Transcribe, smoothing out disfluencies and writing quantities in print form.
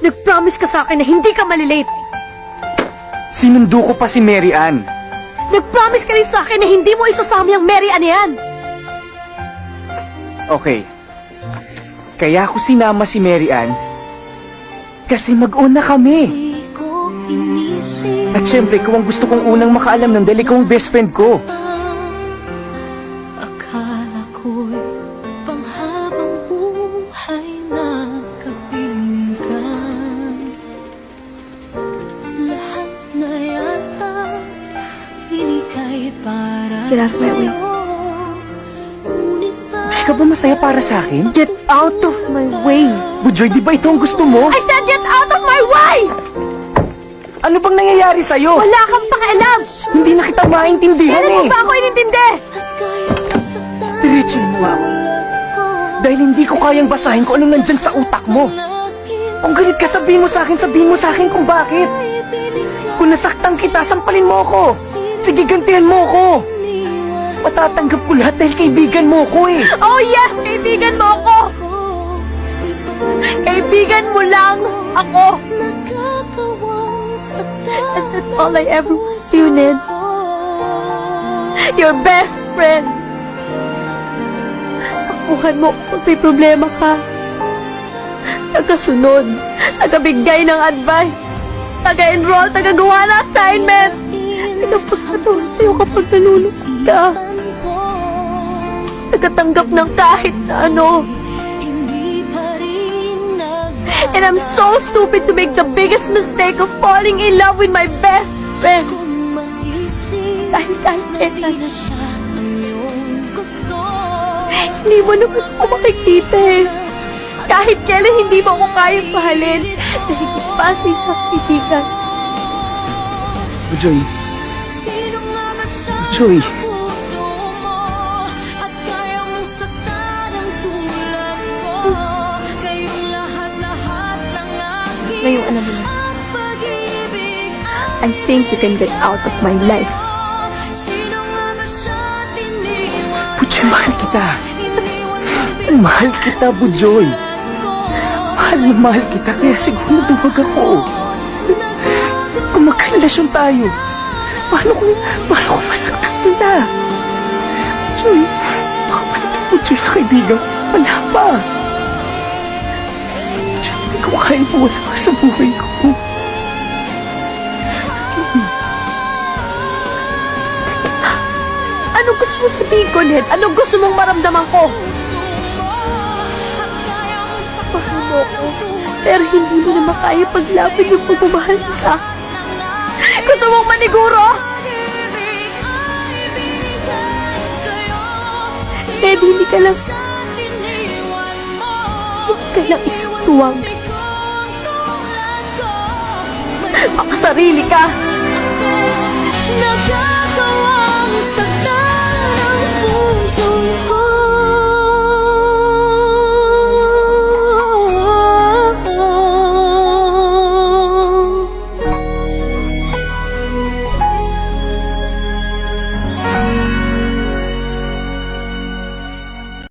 Nag-promise ka sa akin na hindi ka malilate. Sinundo ko pa si Mary Ann. Nag-promise ka rin sa akin na hindi mo isasama yung Mary Ann yan. Okay. Kaya ako sinama si Mary Ann kasi mag-una kami. At syempre, kung ang gusto kong unang makaalam ng dahil ikaw ang best friend ko. Akala ko'y panghabang buhay na kabilinggan. Lahat na yata binigay para Get out of my way. Hindi ka ba masaya para sa akin? Get out of my way. Bujoy, di ba ito ang gusto mo? I said get out of my way! Ano bang nangyayari sa'yo? Wala kang pakialam! Hindi na kita maintindihan Kailan mo eh. ba ako inintindi? Diretsin mo ako. Dahil hindi ko kayang basahin kung anong nandyan sa utak mo. Kung galit ka, sabihin mo sa akin kung bakit. Kung nasaktan kita, sampalin mo ako. Sige, gantihan mo ako. Matatanggap ko lahat dahil kaibigan mo ko eh. Oh yes! Kaibigan mo ako! Kaibigan mo lang ako! And that's all I ever was to you, Ned. Your best friend. Akuhan mo kung may problema ka. Nagkasunod. Nagabigay ng advice. Taga-enroll. Tagagawa ng assignment. Nagpagkataon sa'yo kapag nalulungkot ka. Nagkatanggap ng kahit na ano. And I'm so stupid to make the biggest mistake of falling in love with my best friend. Dahil kahit kailan, hindi mo naman ako makikita eh. Kahit kailan hindi mo ako kayang mahalin dahil pa sa isang kaibigan. Bujoy. Bujoy. Ngayong alam mo na, I think you can get out of my life. Bujoy, mahal kita. Mahal kita, Bujoy. Mahal na mahal kita, kaya siguro duwag ako. Kung magkarelasyon tayo, paano kung masaktan kita? Bujoy, baka pa ito, Bujoy, na kaibigan. Wala pa. Bujoy, hindi ko kaya wala ka sa buhay ko. Ano gusto mo sabihin ko, Ned? Ano gusto mong maramdaman ko? Mahal mo ko, pero hindi mo na makaya paglaban yung pagmamahal mo sa akin. Gusto mong maniguro? Ned, hindi ka lang... Huwag ka lang isang tuwang. Makasarili ka!